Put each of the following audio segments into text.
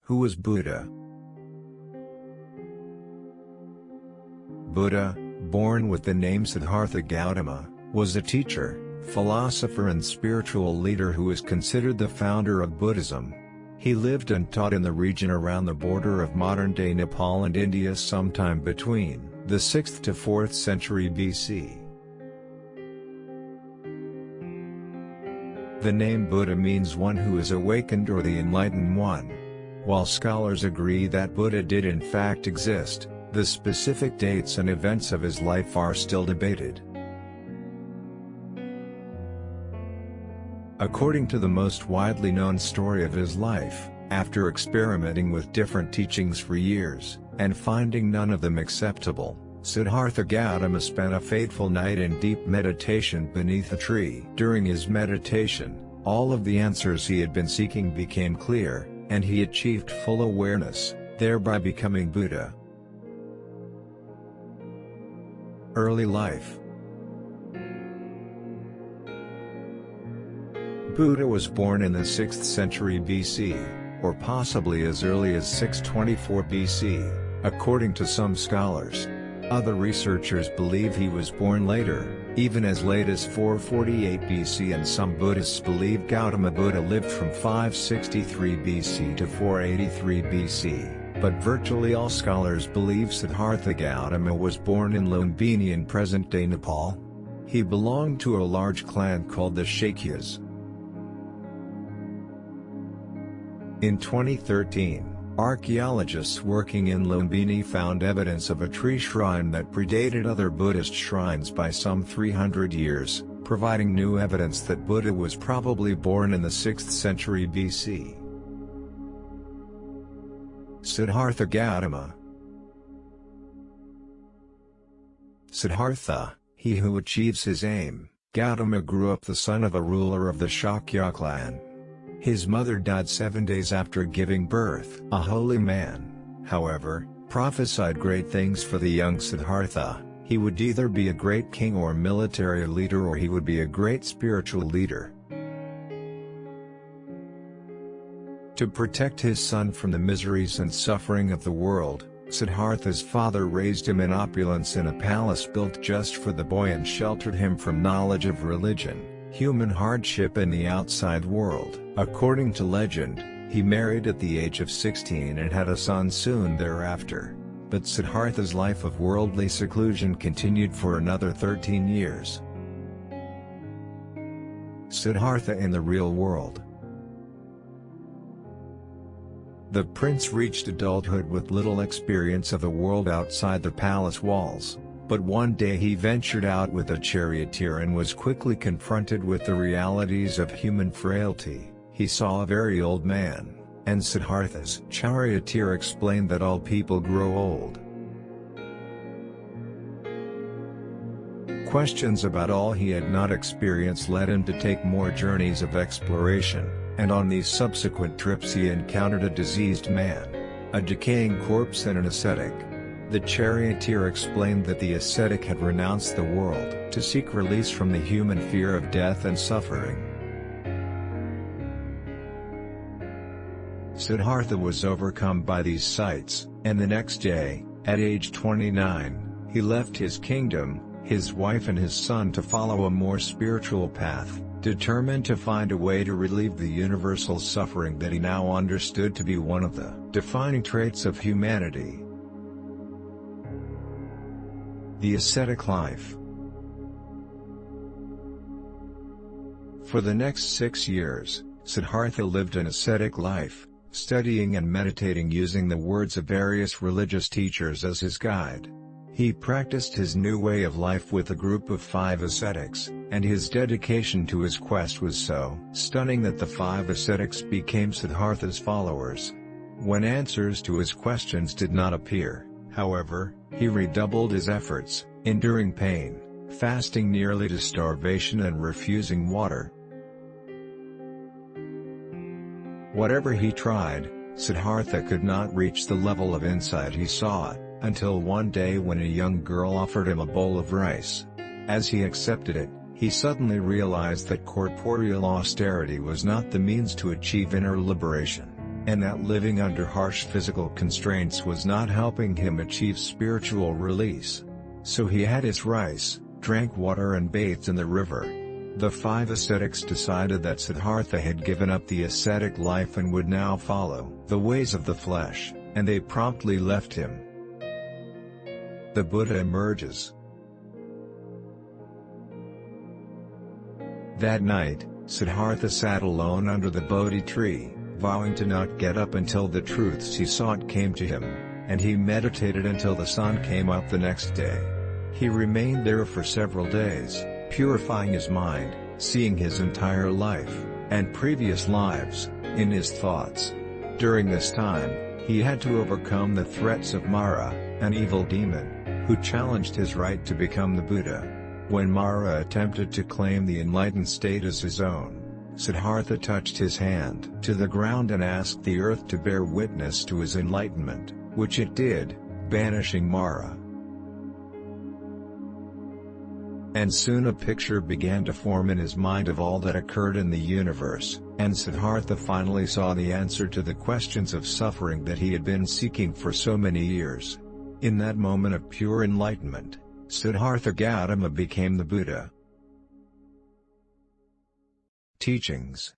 Who was Buddha? Buddha, born with the name Siddhartha Gautama, was a teacher, philosopher and spiritual leader who is considered the founder of Buddhism. He lived and taught in the region around the border of modern-day Nepal and India sometime between the 6th to 4th century BC. The name Buddha means one who is awakened or the enlightened one. While scholars agree that Buddha did in fact exist, the specific dates and events of his life are still debated. According to the most widely known story of his life, after experimenting with different teachings for years, and finding none of them acceptable, Siddhartha Gautama spent a fateful night in deep meditation beneath a tree. During his meditation, all of the answers he had been seeking became clear, and he achieved full awareness, thereby becoming Buddha. Early life. Buddha was born in the 6th century BC, or possibly as early as 624 BC, according to some scholars. Other researchers believe he was born later, even as late as 448 BC, and some Buddhists believe Gautama Buddha lived from 563 BC to 483 BC, but virtually all scholars believe Siddhartha Gautama was born in Lumbini in present-day Nepal. He belonged to a large clan called the Shakyas. In 2013, archaeologists working in Lumbini found evidence of a tree shrine that predated other Buddhist shrines by some 300 years, providing new evidence that Buddha was probably born in the 6th century BC. Siddhartha Gautama. Siddhartha, he who achieves his aim. Gautama grew up the son of a ruler of the Shakya clan. His mother died 7 days after giving birth. A holy man, however, prophesied great things for the young Siddhartha. He would either be a great king or military leader, or he would be a great spiritual leader. To protect his son from the miseries and suffering of the world, Siddhartha's father raised him in opulence in a palace built just for the boy and sheltered him from knowledge of religion, human hardship and the outside world. According to legend, he married at the age of 16 and had a son soon thereafter, but Siddhartha's life of worldly seclusion continued for another 13 years. Siddhartha in the real world. The prince reached adulthood with little experience of the world outside the palace walls. But one day he ventured out with a charioteer and was quickly confronted with the realities of human frailty. He saw a very old man, and Siddhartha's charioteer explained that all people grow old. Questions about all he had not experienced led him to take more journeys of exploration, and on these subsequent trips he encountered a diseased man, a decaying corpse and an ascetic. The charioteer explained that the ascetic had renounced the world to seek release from the human fear of death and suffering. Siddhartha was overcome by these sights, and the next day, at age 29, he left his kingdom, his wife and his son to follow a more spiritual path, determined to find a way to relieve the universal suffering that he now understood to be one of the defining traits of humanity. The ascetic life. For the next 6 years, Siddhartha lived an ascetic life, studying and meditating using the words of various religious teachers as his guide. He practiced his new way of life with a group of 5 ascetics, and his dedication to his quest was so stunning that the 5 ascetics became Siddhartha's followers. When answers to his questions did not appear, however, he redoubled his efforts, enduring pain, fasting nearly to starvation and refusing water. Whatever he tried, Siddhartha could not reach the level of insight he sought, until one day when a young girl offered him a bowl of rice. As he accepted it, he suddenly realized that corporeal austerity was not the means to achieve inner liberation. and that living under harsh physical constraints was not helping him achieve spiritual release. So he had his rice, drank water and bathed in the river. The 5 ascetics decided that Siddhartha had given up the ascetic life and would now follow the ways of the flesh, and they promptly left him. The Buddha emerges. That night, Siddhartha sat alone under the Bodhi tree, vowing to not get up until the truths he sought came to him, and he meditated until the sun came up the next day. He remained there for several days, purifying his mind, seeing his entire life, and previous lives, in his thoughts. During this time, he had to overcome the threats of Mara, an evil demon, who challenged his right to become the Buddha. When Mara attempted to claim the enlightened state as his own, Siddhartha touched his hand to the ground and asked the earth to bear witness to his enlightenment, which it did, banishing Mara. And soon a picture began to form in his mind of all that occurred in the universe, and Siddhartha finally saw the answer to the questions of suffering that he had been seeking for so many years. In that moment of pure enlightenment, Siddhartha Gautama became the Buddha. Teachings.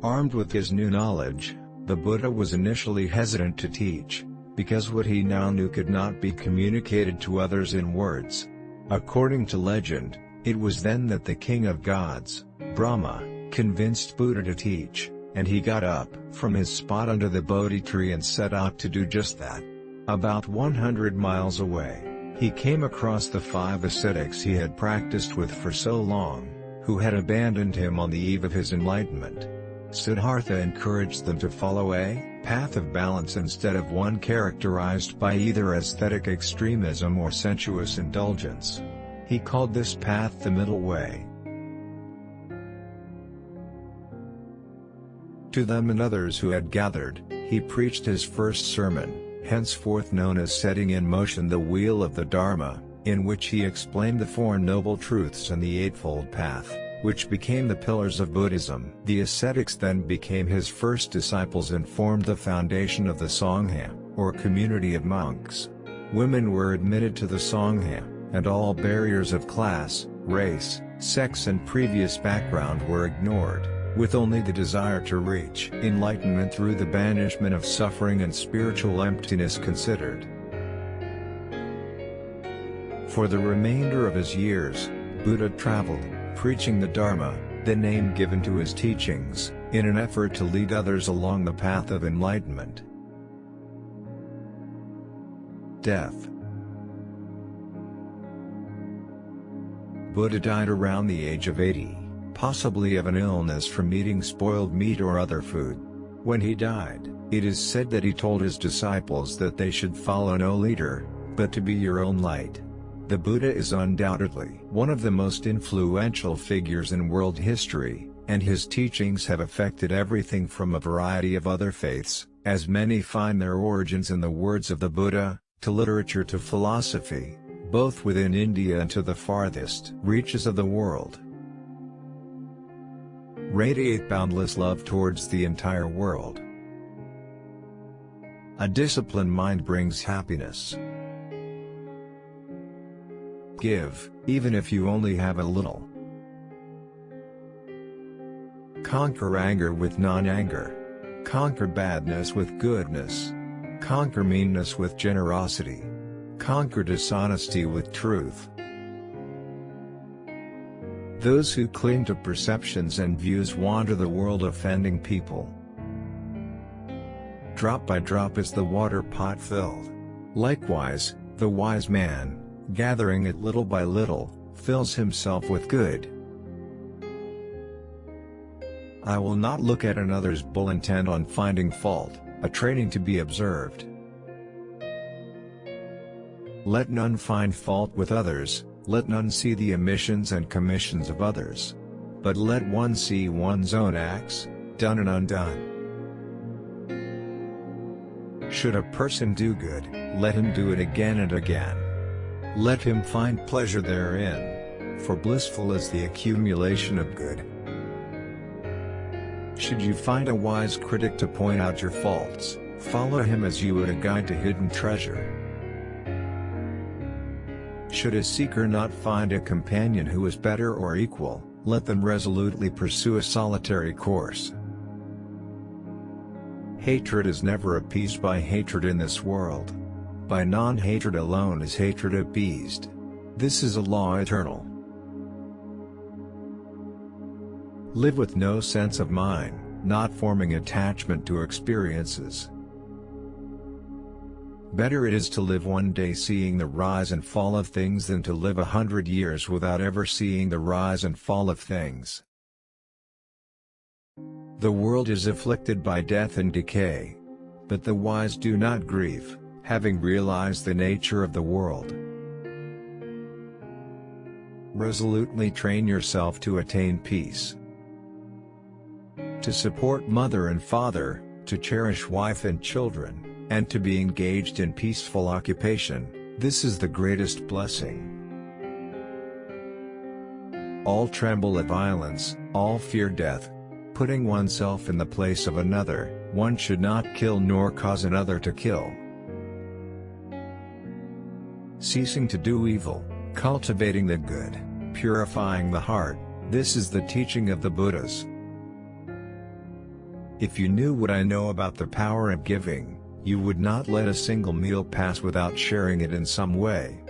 Armed with his new knowledge, the Buddha was initially hesitant to teach, because what he now knew could not be communicated to others in words. According to legend, it was then that the king of gods, Brahma, convinced Buddha to teach, and he got up from his spot under the Bodhi tree and set out to do just that. About 100 miles away, he came across the 5 ascetics he had practiced with for so long, who had abandoned him on the eve of his enlightenment. Siddhartha encouraged them to follow a path of balance instead of one characterized by either aesthetic extremism or sensuous indulgence. He called this path the middle way. To them and others who had gathered, he preached his first sermon, henceforth known as Setting in Motion the Wheel of the Dharma, in which he explained the 4 Noble Truths and the Eightfold Path, which became the pillars of Buddhism. The ascetics then became his first disciples and formed the foundation of the Sangha, or community of monks. Women were admitted to the Sangha, and all barriers of class, race, sex and previous background were ignored, with only the desire to reach enlightenment through the banishment of suffering and spiritual emptiness considered. For the remainder of his years, Buddha traveled, preaching the Dharma, the name given to his teachings, in an effort to lead others along the path of enlightenment. Death. Buddha died around the age of 80, possibly of an illness from eating spoiled meat or other food. When he died, it is said that he told his disciples that they should follow no leader, but to be your own light. The Buddha is undoubtedly one of the most influential figures in world history, and his teachings have affected everything from a variety of other faiths, as many find their origins in the words of the Buddha, to literature to philosophy, both within India and to the farthest reaches of the world. Radiate boundless love towards the entire world. A disciplined mind brings happiness. Give, even if you only have a little. Conquer anger with non-anger. Conquer badness with goodness. Conquer meanness with generosity. Conquer dishonesty with truth. Those who cling to perceptions and views wander the world offending people. Drop by drop is the water pot filled. Likewise, the wise man, gathering it little by little, fills himself with good. I will not look at another's bull intent on finding fault, a training to be observed. Let none find fault with others, let none see the omissions and commissions of others. But let one see one's own acts, done and undone. Should a person do good, let him do it again and again. Let him find pleasure therein, for blissful is the accumulation of good. Should you find a wise critic to point out your faults, follow him as you would a guide to hidden treasure. Should a seeker not find a companion who is better or equal, let them resolutely pursue a solitary course. Hatred is never appeased by hatred in this world. By non-hatred alone is hatred appeased. This is a law eternal. Live with no sense of mine, not forming attachment to experiences. Better it is to live one day seeing the rise and fall of things than to live 100 years without ever seeing the rise and fall of things. The world is afflicted by death and decay. But the wise do not grieve, having realized the nature of the world. Resolutely train yourself to attain peace. To support mother and father, to cherish wife and children, and to be engaged in peaceful occupation, this is the greatest blessing. All tremble at violence, all fear death. Putting oneself in the place of another, one should not kill nor cause another to kill. Ceasing to do evil, cultivating the good, purifying the heart, this is the teaching of the Buddhas. If you knew what I know about the power of giving, you would not let a single meal pass without sharing it in some way.